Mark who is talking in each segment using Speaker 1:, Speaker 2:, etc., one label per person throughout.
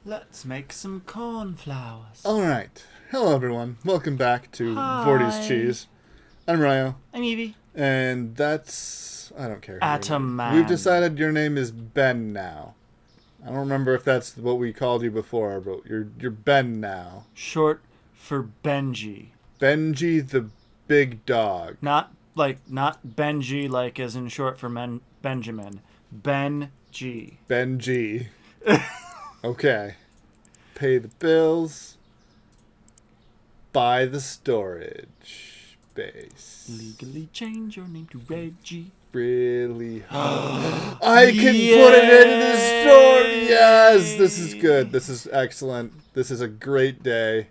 Speaker 1: Let's make some cornflowers.
Speaker 2: Alright. Hello, everyone. Welcome back to
Speaker 1: Hi.
Speaker 2: Vorty's Cheese. I'm Ryo.
Speaker 1: I'm Evie.
Speaker 2: And that's... I don't care.
Speaker 1: Atom Man.
Speaker 2: We've decided your name is Ben now. I don't remember if that's what we called you before, but you're Ben now.
Speaker 1: Short for Benji.
Speaker 2: Benji the Big Dog.
Speaker 1: Not Benji like as in short for Benjamin. Ben-G.
Speaker 2: Benji. Okay. Pay the bills. Buy the storage space.
Speaker 1: Legally change your name to Reggie.
Speaker 2: Really hard. I can put it in the store. Yes, this is good. This is excellent. This is a great day.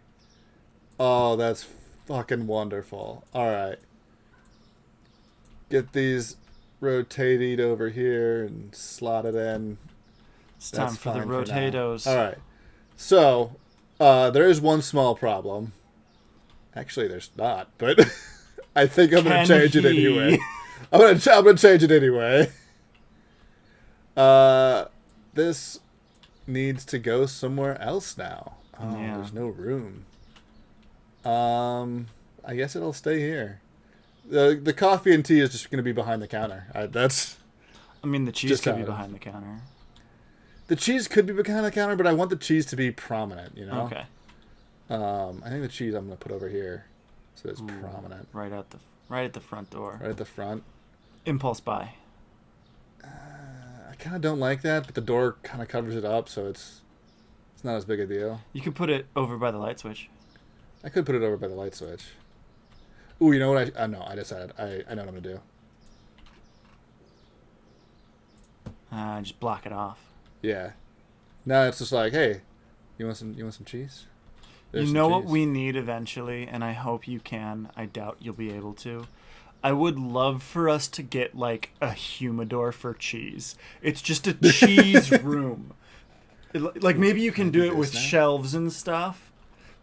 Speaker 2: Oh, that's fucking wonderful. All right. Get these rotated over here and slot it in.
Speaker 1: It's time for the rotatos.
Speaker 2: All right. So, there is one small problem. Actually, there's not, but I think I'm going to change it anyway. I'm gonna change it anyway. This needs to go somewhere else now. Oh, yeah. There's no room. I guess it'll stay here. The coffee and tea is just gonna be behind the counter.
Speaker 1: The cheese could be behind the counter.
Speaker 2: The cheese could be behind the counter, but I want the cheese to be prominent. You know.
Speaker 1: Okay.
Speaker 2: I think the cheese I'm gonna put over here, so it's prominent.
Speaker 1: Right at the front door.
Speaker 2: Right at the front.
Speaker 1: Impulse buy.
Speaker 2: I kind of don't like that, but the door kind of covers it up, so it's not as big a deal.
Speaker 1: You could put it over by the light switch.
Speaker 2: I could put it over by the light switch. Ooh, you know what? I decided. I know what I'm gonna do.
Speaker 1: Just block it off.
Speaker 2: Yeah. Now it's just like, hey, you want some cheese?
Speaker 1: There's you know what we need eventually, and I hope you can. I doubt you'll be able to. I would love for us to get, like, a humidor for cheese. It's just a cheese room. Like, maybe you can do it with shelves and stuff,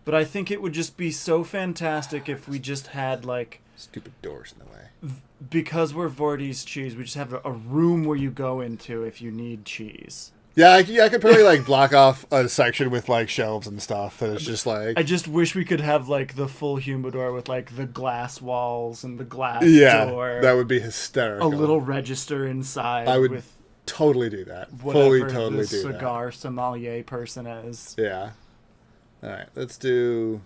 Speaker 1: but I think it would just be so fantastic if we just had, like...
Speaker 2: Stupid doors in the way.
Speaker 1: Because we're Vorty's Cheese, we just have a room where you go into if you need cheese.
Speaker 2: Yeah, I could probably, like, block off a section with, like, shelves and stuff that it's just, like...
Speaker 1: I just wish we could have, like, the full humidor with, like, the glass walls and the glass door.
Speaker 2: Yeah, that would be hysterical.
Speaker 1: A little register inside.
Speaker 2: I would
Speaker 1: with
Speaker 2: totally do that.
Speaker 1: Totally
Speaker 2: do
Speaker 1: the
Speaker 2: that.
Speaker 1: cigar sommelier person is.
Speaker 2: Yeah. All right, let's do...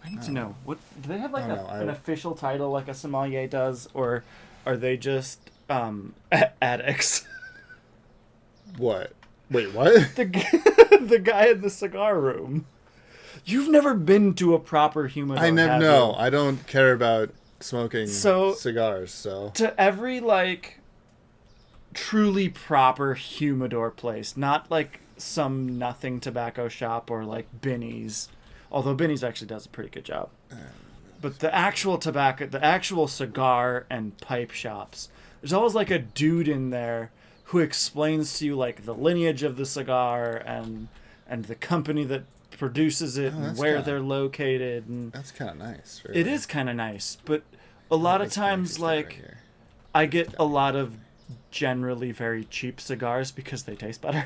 Speaker 1: I need to know. What do they have, like, an official title like a sommelier does, or are they just addicts?
Speaker 2: What? Wait, what?
Speaker 1: The guy in the cigar room. You've never been to a proper humidor.
Speaker 2: I never know. I don't care about smoking cigars, so.
Speaker 1: To every, like, truly proper humidor place, not like some nothing tobacco shop or like Binny's, although Binny's actually does a pretty good job. But the actual tobacco, the actual cigar and pipe shops, there's always like a dude in there who explains to you, like, the lineage of the cigar and the company that produces it and where they're located. And
Speaker 2: that's kind of nice. Really.
Speaker 1: It is kind of nice, but a lot of times, like, I get a lot of generally very cheap cigars because they taste better.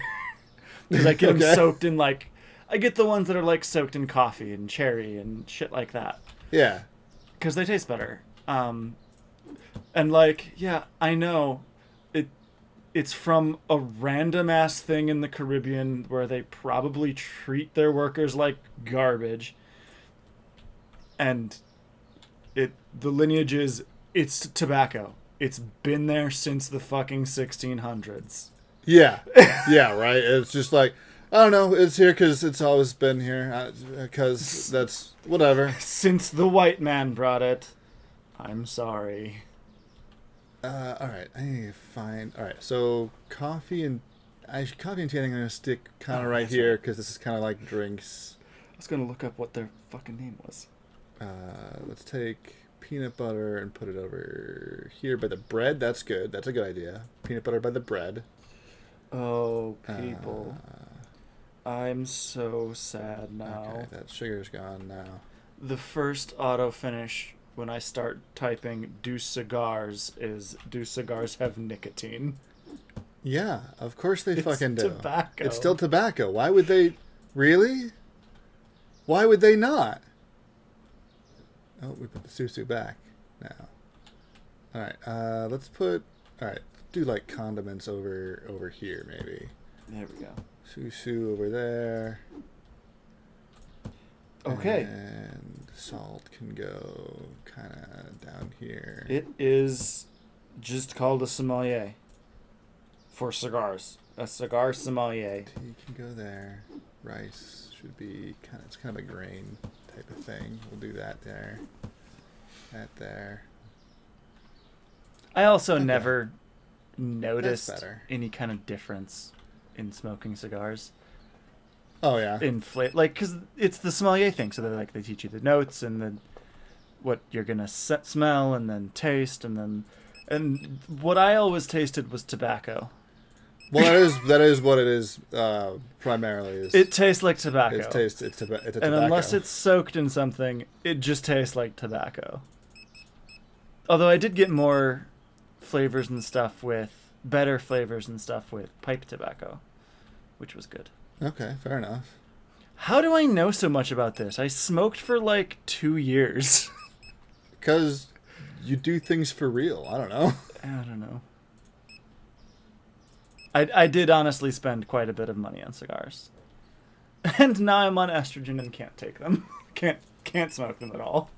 Speaker 1: Because I get them soaked in, like, I get the ones that are, like, soaked in coffee and cherry and shit like that.
Speaker 2: Yeah.
Speaker 1: Because they taste better. And, like, yeah, I know. It's from a random-ass thing in the Caribbean where they probably treat their workers like garbage. And the lineage is, it's tobacco. It's been there since the fucking 1600s.
Speaker 2: Yeah. Yeah, right? It's just like, I don't know, it's here because it's always been here. Because that's whatever.
Speaker 1: Since the white man brought it. I'm sorry.
Speaker 2: Alright, I need to find... Alright, so coffee and tea I think I'm going to stick kind of right here because this is kind of like drinks.
Speaker 1: I was going to look up what their fucking name was.
Speaker 2: Let's take peanut butter and put it over here by the bread. That's good. That's a good idea. Peanut butter by the bread.
Speaker 1: Oh, people. I'm so sad now.
Speaker 2: Okay, that sugar's gone now.
Speaker 1: The first auto finish when I start typing "do cigars" is "do cigars have nicotine?"
Speaker 2: Yeah, of course they fucking do.
Speaker 1: Tobacco.
Speaker 2: It's still tobacco. Why would they Really? Why would they not? Oh, we put the susu back now. All right, let's put. All right, do like condiments over here maybe.
Speaker 1: There we go.
Speaker 2: Susu over there.
Speaker 1: Okay.
Speaker 2: And salt can go kind of down here.
Speaker 1: It is just called a sommelier for cigars. A cigar sommelier.
Speaker 2: Tea can go there. Rice should be it's kind of a grain type of thing. We'll do that there. That there.
Speaker 1: I also
Speaker 2: Okay.
Speaker 1: never noticed
Speaker 2: better.
Speaker 1: any kind of difference in smoking cigars.
Speaker 2: Oh yeah.
Speaker 1: Because it's the sommelier thing. So they teach you the notes and then what you're gonna smell and then taste and what I always tasted was tobacco.
Speaker 2: Well, that is what it is. Primarily is.
Speaker 1: It tastes like tobacco.
Speaker 2: It's a tobacco.
Speaker 1: And unless it's soaked in something, it just tastes like tobacco. Although I did get more flavors and stuff better flavors and stuff with pipe tobacco, which was good.
Speaker 2: Okay, fair enough.
Speaker 1: How do I know so much about this? I smoked for like 2 years.
Speaker 2: Because you do things for real. I don't know.
Speaker 1: I don't know. I did honestly spend quite a bit of money on cigars. And now I'm on estrogen and can't take them. Can't smoke them at all.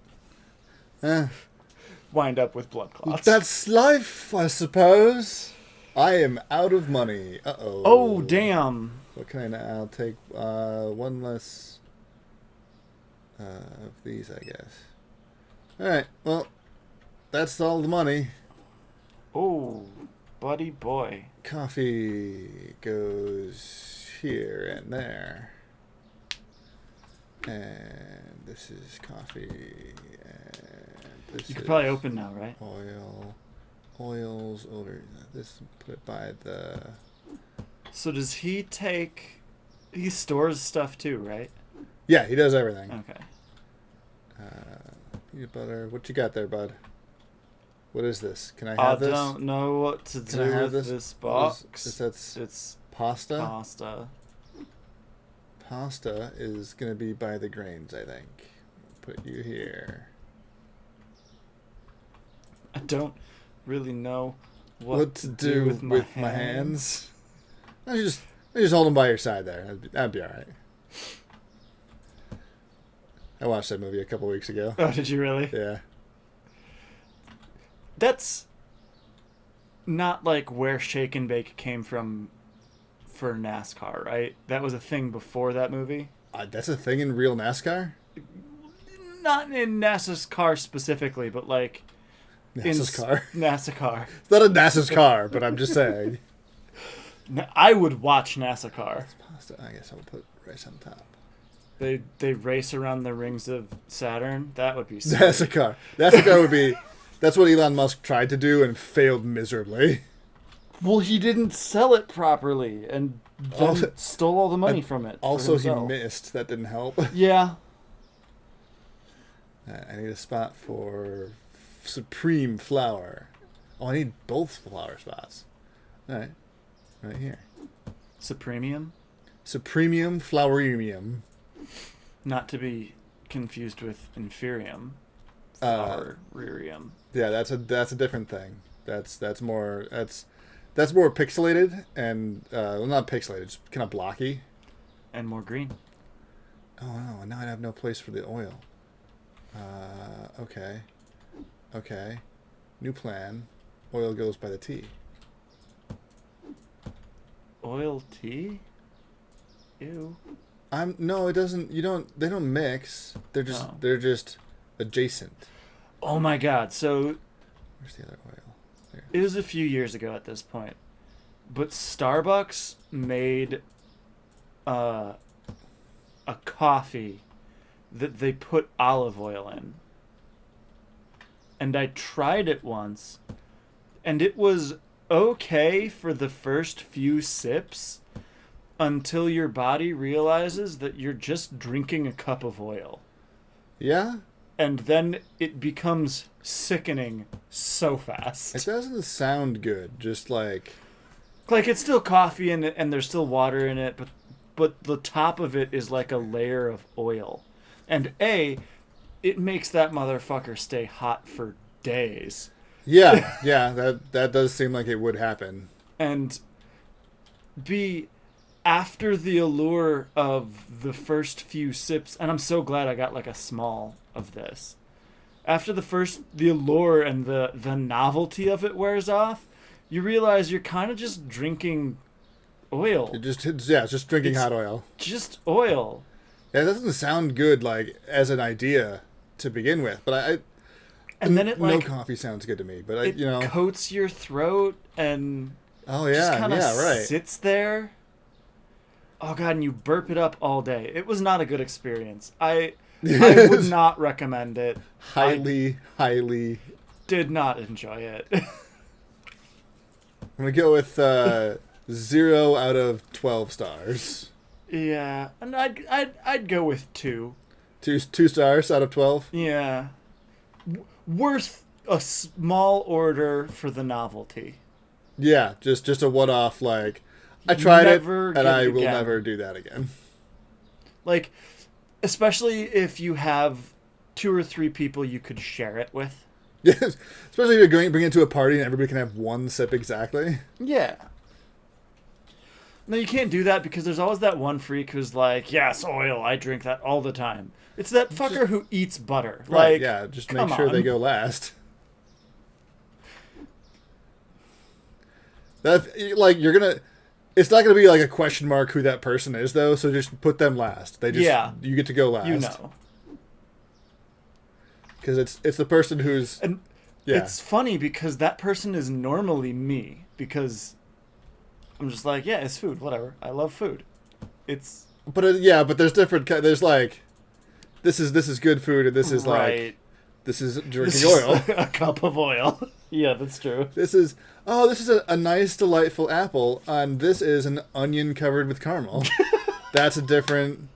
Speaker 1: Wind up with blood clots.
Speaker 2: That's life, I suppose. I am out of money. Uh-oh.
Speaker 1: Oh, damn.
Speaker 2: What can I now? I'll take one less of these, I guess. Alright, well, that's all the money.
Speaker 1: Oh, buddy boy.
Speaker 2: Coffee goes here and there. And this is coffee. And this
Speaker 1: You could
Speaker 2: is
Speaker 1: probably open now, right?
Speaker 2: oil. Oils over. This put it by the.
Speaker 1: So does he take... He stores stuff too, right?
Speaker 2: Yeah, he does everything.
Speaker 1: Okay.
Speaker 2: Peanut butter. What you got there, bud? What is this? Can I have this?
Speaker 1: I don't know what to
Speaker 2: Can I
Speaker 1: do
Speaker 2: have
Speaker 1: with this box.
Speaker 2: It's pasta?
Speaker 1: Pasta.
Speaker 2: Pasta is going to be by the grains, I think. Put you here.
Speaker 1: I don't really know
Speaker 2: What to do with my hands? I just hold them by your side there. That'd be all right. I watched that movie a couple weeks ago.
Speaker 1: Oh, did you really?
Speaker 2: Yeah.
Speaker 1: That's not like where Shake and Bake came from for NASCAR, right? That was a thing before that movie.
Speaker 2: That's a thing in real NASCAR?
Speaker 1: Not in NASCAR specifically, but like
Speaker 2: NASCAR.
Speaker 1: NASCAR.
Speaker 2: It's not a NASCAR, but I'm just saying.
Speaker 1: I would watch NASCAR.
Speaker 2: Pasta. I guess I'll put rice on top.
Speaker 1: They race around the rings of Saturn. That would be sweet.
Speaker 2: NASCAR would be. That's what Elon Musk tried to do and failed miserably.
Speaker 1: Well, he didn't sell it properly and then stole all the money from it.
Speaker 2: Also, he missed. That didn't help.
Speaker 1: Yeah.
Speaker 2: I need a spot for Supreme Flower. Oh, I need both flower spots. All right. Right here.
Speaker 1: Supremium?
Speaker 2: Supremium Floweremium.
Speaker 1: Not to be confused with Inferium. Flowererium.
Speaker 2: Yeah, that's a different thing. That's more pixelated and well, not pixelated, just kind of blocky.
Speaker 1: And more green.
Speaker 2: Oh no! Now I have no place for the oil. Okay. New plan. Oil goes by the tea.
Speaker 1: Oil tea? Ew.
Speaker 2: No, it doesn't. They don't mix. They're just adjacent.
Speaker 1: Oh my god! So
Speaker 2: Where's the other oil? There.
Speaker 1: it was a few years ago at this point, but Starbucks made a coffee that they put olive oil in. And I tried it once, and it was okay for the first few sips until your body realizes that you're just drinking a cup of oil.
Speaker 2: Yeah?
Speaker 1: And then it becomes sickening so fast.
Speaker 2: It doesn't sound good. Just like
Speaker 1: Like, it's still coffee and there's still water in it, but the top of it is like a layer of oil. And it makes that motherfucker stay hot for days.
Speaker 2: Yeah, that does seem like it would happen.
Speaker 1: And B, after the allure of the first few sips, and I'm so glad I got like a small of this. After the allure and the novelty of it wears off, you realize you're kind of just drinking oil.
Speaker 2: Just drinking hot oil.
Speaker 1: Just oil.
Speaker 2: Yeah, it doesn't sound good, like, as an idea to begin with, but
Speaker 1: and then it
Speaker 2: no coffee sounds good to me, but
Speaker 1: it coats your throat and
Speaker 2: just
Speaker 1: kind of
Speaker 2: right.
Speaker 1: sits there. Oh god, and you burp it up all day. It was not a good experience. I would not recommend it.
Speaker 2: Highly
Speaker 1: did not enjoy it.
Speaker 2: I'm gonna go with 0 out of 12 stars.
Speaker 1: Yeah, and I'd go with 2.
Speaker 2: 2 stars out of 12.
Speaker 1: Yeah, worth a small order for the novelty.
Speaker 2: Yeah, just a one-off. Like, I tried it,
Speaker 1: Never
Speaker 2: and I
Speaker 1: get it
Speaker 2: will
Speaker 1: again.
Speaker 2: never do that again.
Speaker 1: Like, especially if you have 2 or 3 people you could share it with.
Speaker 2: Yes, especially if you're bring it to a party and everybody can have one sip exactly.
Speaker 1: Yeah. No, you can't do that because there's always that one freak who's like, yes, oil, I drink that all the time. It's that fucker who eats butter.
Speaker 2: Right,
Speaker 1: like,
Speaker 2: yeah, just make
Speaker 1: come
Speaker 2: sure
Speaker 1: on.
Speaker 2: they go last. That, like, you're gonna... It's not gonna be like a question mark who that person is, though, so just put them last. You get to go last.
Speaker 1: You know.
Speaker 2: Because it's the person who's...
Speaker 1: And
Speaker 2: yeah.
Speaker 1: it's funny because that person is normally me because I'm just like, yeah, it's food, whatever. I love food. It's...
Speaker 2: But but there's different... There's like... This is good food, and this is
Speaker 1: right.
Speaker 2: like... This is drinking
Speaker 1: This
Speaker 2: oil.
Speaker 1: is a cup of oil. Yeah, that's true.
Speaker 2: This is a nice, delightful apple, and this is an onion covered with caramel. That's a different...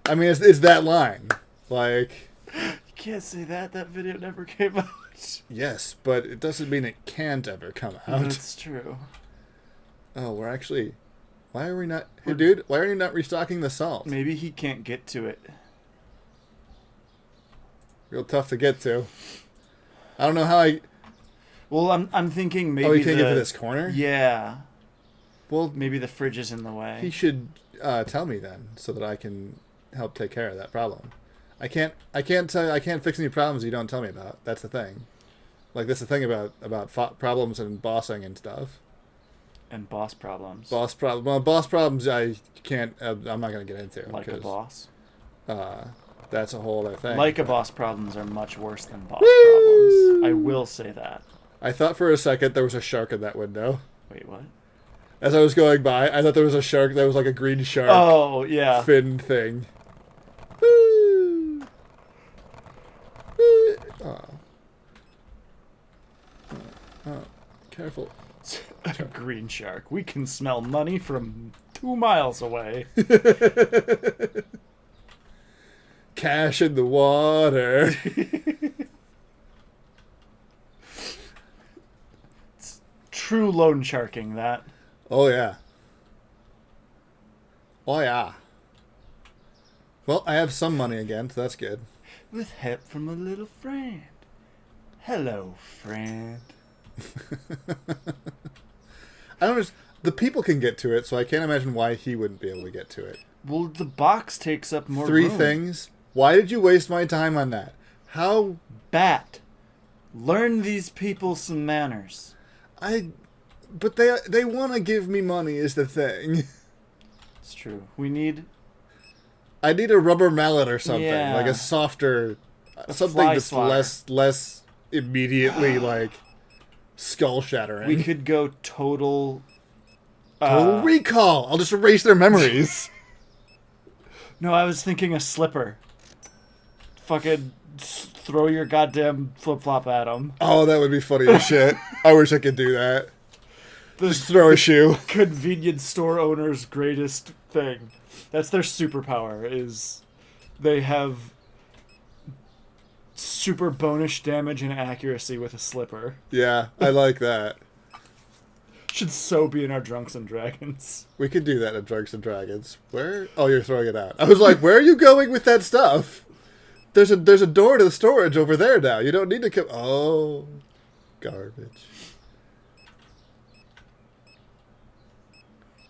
Speaker 2: I mean, it's that line. Like...
Speaker 1: You can't say that. That video never came out.
Speaker 2: Yes, but it doesn't mean it can't ever come out.
Speaker 1: That's true.
Speaker 2: Oh, we're actually... Why are we not... Hey, dude, why are you not restocking the salt?
Speaker 1: Maybe he can't get to it.
Speaker 2: Real tough to get to. I don't know how I...
Speaker 1: Well, I'm thinking maybe.
Speaker 2: Oh, you can't get to this corner?
Speaker 1: Yeah.
Speaker 2: Well,
Speaker 1: Maybe the fridge is in the way.
Speaker 2: he should tell me then, so that I can help take care of that problem. I can't fix any problems you don't tell me about. That's the thing. Like, that's the thing about problems and bossing and stuff.
Speaker 1: And boss problems.
Speaker 2: Boss problems I can't... I'm not going to get into.
Speaker 1: Like a boss.
Speaker 2: That's a whole other thing.
Speaker 1: Like a boss problems are much worse than boss
Speaker 2: Woo!
Speaker 1: problems. I will say that.
Speaker 2: I thought for a second there was a shark in that window.
Speaker 1: Wait, what?
Speaker 2: As I was going by, I thought there was a shark. There was like a green shark.
Speaker 1: Oh, yeah.
Speaker 2: Fin thing. Woo! Woo! Oh, careful.
Speaker 1: A green shark. We can smell money from 2 miles away.
Speaker 2: Cash in the water.
Speaker 1: It's true loan sharking, that.
Speaker 2: Oh, yeah. Oh, yeah. Well, I have some money again, so that's good.
Speaker 1: With help from a little friend. Hello, friend.
Speaker 2: I don't just... The people can get to it, so I can't imagine why he wouldn't be able to get to it.
Speaker 1: Well, the box takes up more
Speaker 2: 3
Speaker 1: room.
Speaker 2: things. Why did you waste my time on that? How...
Speaker 1: Bat. Learn these people some manners.
Speaker 2: But they want to give me money is the thing.
Speaker 1: It's true. We need...
Speaker 2: I need a rubber mallet or something.
Speaker 1: Yeah.
Speaker 2: Like a softer... something
Speaker 1: fly
Speaker 2: that's
Speaker 1: swatter.
Speaker 2: less immediately, like, skull-shattering.
Speaker 1: We could go total...
Speaker 2: Total Recall! I'll just erase their memories.
Speaker 1: No, I was thinking a slipper. Fucking throw your goddamn flip-flop at them.
Speaker 2: Oh, that would be funny as shit. I wish I could do that. Just throw a shoe.
Speaker 1: Convenience store owner's greatest thing. That's their superpower, is they have super bonus damage and accuracy with a slipper.
Speaker 2: Yeah, I like that.
Speaker 1: Should so be in our Drunks and Dragons.
Speaker 2: We could do that in Drunks and Dragons. Where? Oh, you're throwing it out. I was like, where are you going with that stuff? There's a door to the storage over there now. You don't need to come. Oh, garbage.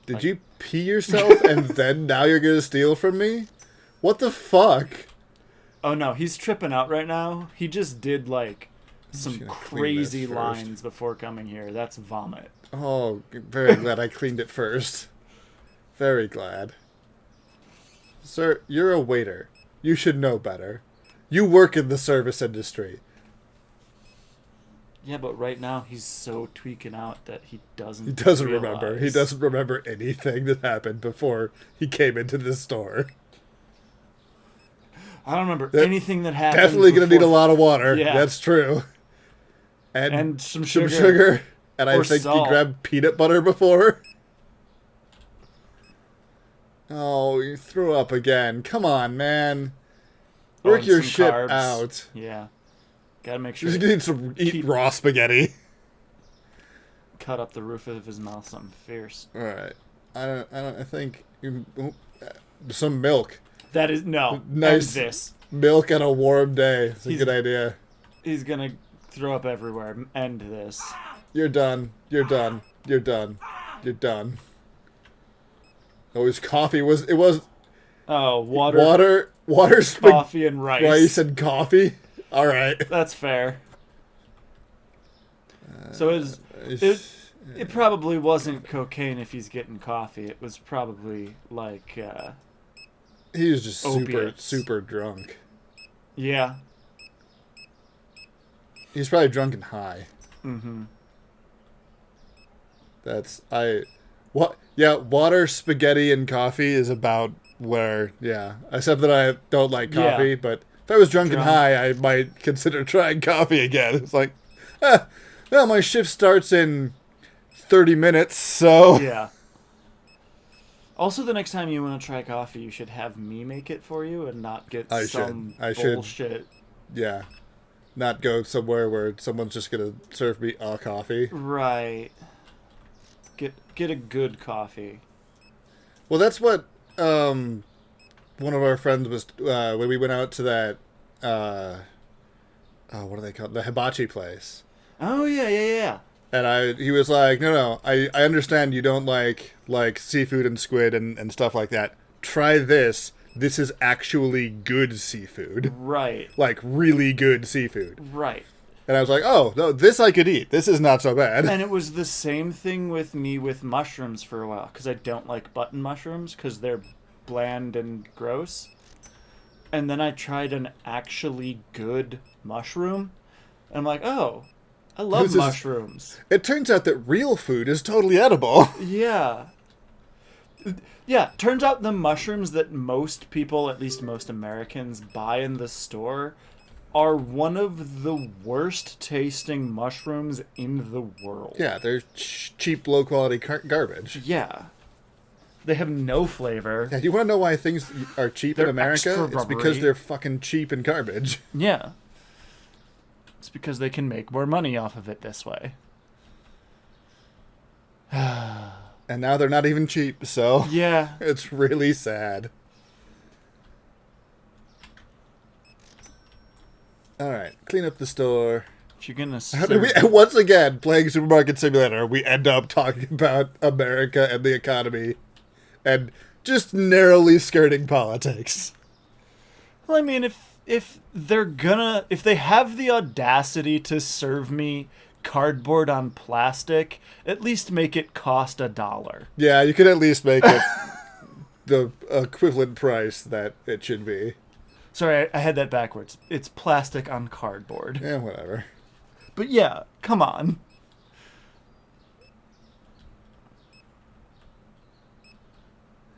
Speaker 2: Did you pee yourself and then now you're going to steal from me? What the fuck?
Speaker 1: Oh no, he's tripping out right now. He just did like some crazy lines before coming here. That's vomit.
Speaker 2: Oh, very glad I cleaned it first. Very glad. Sir, you're a waiter. You should know better. You work in the service industry.
Speaker 1: Yeah, but right now he's so tweaking out that he doesn't
Speaker 2: remember. He doesn't remember anything that happened before he came into the store.
Speaker 1: I don't remember anything that happened.
Speaker 2: Definitely going to need a lot of water. Yeah. That's true.
Speaker 1: And some sugar.
Speaker 2: And I think salt. You grabbed peanut butter before. Oh, you threw up again. Come on, man. Work your shit carbs. Out.
Speaker 1: Yeah. Gotta make sure.
Speaker 2: He's going to eat raw spaghetti.
Speaker 1: Cut up the roof of his mouth something fierce.
Speaker 2: All right. I think some milk.
Speaker 1: That is nice.
Speaker 2: End this milk on a warm day. It's a good idea.
Speaker 1: He's gonna throw up everywhere. End this.
Speaker 2: You're done. You're done. You're done. You're done. Oh, his coffee was. It was.
Speaker 1: Oh, water, coffee, and rice.
Speaker 2: Rice and coffee. All right.
Speaker 1: That's fair. So it probably wasn't cocaine if he's getting coffee. It was probably like.
Speaker 2: He was just
Speaker 1: opiates.
Speaker 2: super drunk.
Speaker 1: Yeah.
Speaker 2: He's probably drunk and high.
Speaker 1: Mm-hmm.
Speaker 2: Water, spaghetti, and coffee is about where, except that I don't like coffee, but if I was drunk and high, I might consider trying coffee again. It's like, well, my shift starts in 30 minutes, so...
Speaker 1: Yeah. Also, the next time you want to try coffee, you should have me make it for you and not get some bullshit.
Speaker 2: Yeah. Not go somewhere where someone's just going to serve me a coffee.
Speaker 1: Right. Get a good coffee.
Speaker 2: Well, that's what one of our friends was... when we went out to that... what do they call it? The hibachi place.
Speaker 1: Oh, yeah.
Speaker 2: And he was like, no, I understand you don't like seafood and squid and stuff like that. Try this. This is actually good seafood.
Speaker 1: Right.
Speaker 2: Like, really good seafood.
Speaker 1: Right.
Speaker 2: And I was like, oh, no, this I could eat. This is not so bad.
Speaker 1: And it was the same thing with me with mushrooms for a while, because I don't like button mushrooms, because they're bland and gross. And then I tried an actually good mushroom, and I'm like, oh... I love mushrooms.
Speaker 2: It turns out that real food is totally edible.
Speaker 1: Yeah. Yeah, turns out the mushrooms that most people, at least most Americans, buy in the store are one of the worst tasting mushrooms in the world.
Speaker 2: Yeah, they're cheap, low quality garbage.
Speaker 1: Yeah. They have no flavor.
Speaker 2: Yeah, do you want to know why things are cheap in America? It's because they're fucking cheap and garbage.
Speaker 1: Yeah. It's because they can make more money off of it this way.
Speaker 2: And now they're not even cheap, so...
Speaker 1: Yeah.
Speaker 2: It's really sad. Alright, clean up the store.
Speaker 1: If you're gonna...
Speaker 2: How do we, once again, playing Supermarket Simulator, we end up talking about America and the economy. And just narrowly skirting politics.
Speaker 1: Well, I mean, if they have the audacity to serve me cardboard on plastic, at least make it cost $1.
Speaker 2: Yeah, you could at least make it the equivalent price that it should be.
Speaker 1: Sorry, I had that backwards. It's plastic on cardboard.
Speaker 2: Yeah, whatever.
Speaker 1: But yeah, come on.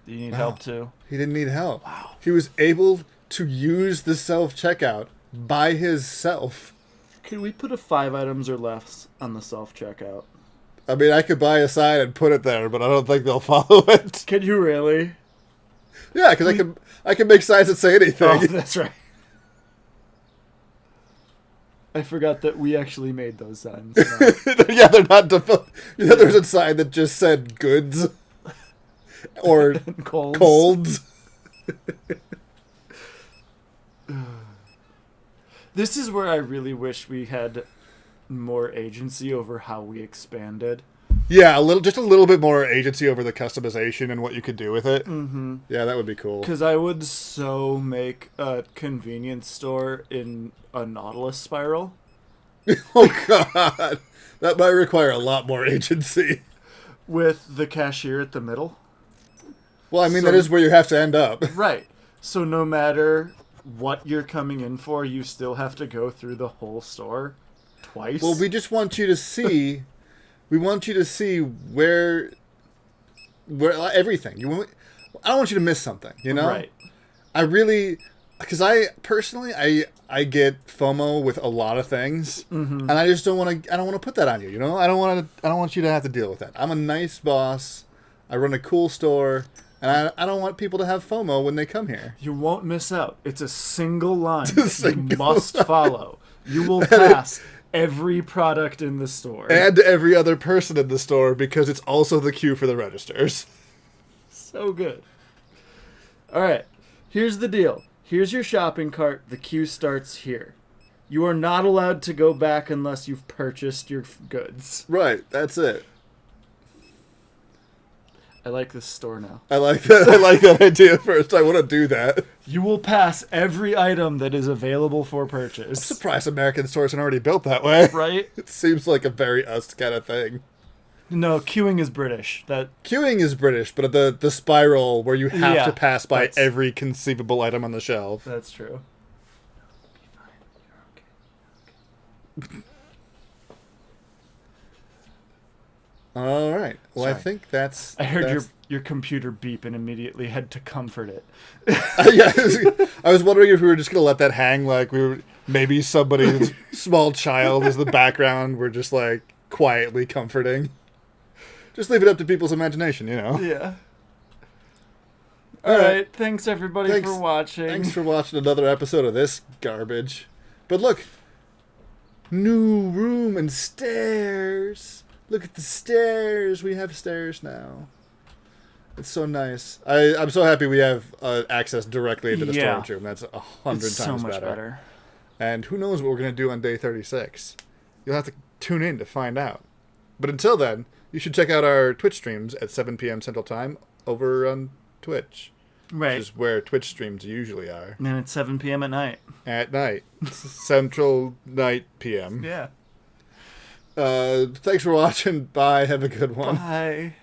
Speaker 1: Do you need help too?
Speaker 2: He didn't need help.
Speaker 1: Wow.
Speaker 2: He was able to use the self-checkout by himself.
Speaker 1: Can we put a 5 items or less on the self-checkout?
Speaker 2: I mean, I could buy a sign and put it there, but I don't think they'll follow it.
Speaker 1: Can you really?
Speaker 2: Yeah, because I can make signs that say anything.
Speaker 1: Oh, that's right. I forgot that we actually made those signs.
Speaker 2: Yeah, they're not. There's a sign that just said goods or colds.
Speaker 1: This is where I really wish we had more agency over how we expanded.
Speaker 2: Yeah, just a little bit more agency over the customization and what you could do with it. Mm-hmm. Yeah, that would be cool.
Speaker 1: Because I would so make a convenience store in a Nautilus spiral.
Speaker 2: Oh God, that might require a lot more agency.
Speaker 1: With the cashier at the middle.
Speaker 2: Well, I mean, that is where you have to end up.
Speaker 1: Right. So no matter what you're coming in for, you still have to go through the whole store twice.
Speaker 2: Well, we just want you to see. We want you to see where everything. I don't want you to miss something. You know.
Speaker 1: Right.
Speaker 2: I really, because I personally, I get FOMO with a lot of things, and I just don't want to. I don't want to put that on you. You know. I don't want you to have to deal with that. I'm a nice boss. I run a cool store. And I don't want people to have FOMO when they come here.
Speaker 1: You won't miss out. It's a single line you must follow. You will pass every product in the store.
Speaker 2: And every other person in the store, because it's also the queue for the registers.
Speaker 1: So good. All right. Here's the deal. Here's your shopping cart. The queue starts here. You are not allowed to go back unless you've purchased your goods.
Speaker 2: Right. That's it.
Speaker 1: I like this store now.
Speaker 2: I like that. I like that idea first. I want to do that.
Speaker 1: You will pass every item that is available for purchase.
Speaker 2: I'm surprised American stores aren't already built that way.
Speaker 1: Right?
Speaker 2: It seems like a very us kind of thing.
Speaker 1: No, queuing is British.
Speaker 2: Queuing is British, but the spiral where you have to pass by every conceivable item on the shelf.
Speaker 1: That's true. You're okay.
Speaker 2: All right. Well,
Speaker 1: Sorry.
Speaker 2: I think that's...
Speaker 1: I heard your computer beep and immediately had to comfort it.
Speaker 2: Yeah, I was wondering if we were just going to let that hang, like maybe somebody's small child is the background. We're just like quietly comforting. Just leave it up to people's imagination, you know?
Speaker 1: Yeah. All right. Thanks, everybody, for watching.
Speaker 2: Thanks for watching another episode of this garbage. But look, new room and stairs. Look at the stairs. We have stairs now. It's so nice. I'm so happy we have access directly into the storage room. That's 100 times
Speaker 1: so much better.
Speaker 2: And who knows what we're going to do on day 36. You'll have to tune in to find out. But until then, you should check out our Twitch streams at 7 p.m. Central Time over on Twitch.
Speaker 1: Right.
Speaker 2: Which is where Twitch streams usually are.
Speaker 1: And it's 7 p.m. at night.
Speaker 2: At night. Central Night p.m.
Speaker 1: Yeah.
Speaker 2: Thanks for watching. Bye. Have a good one.
Speaker 1: Bye.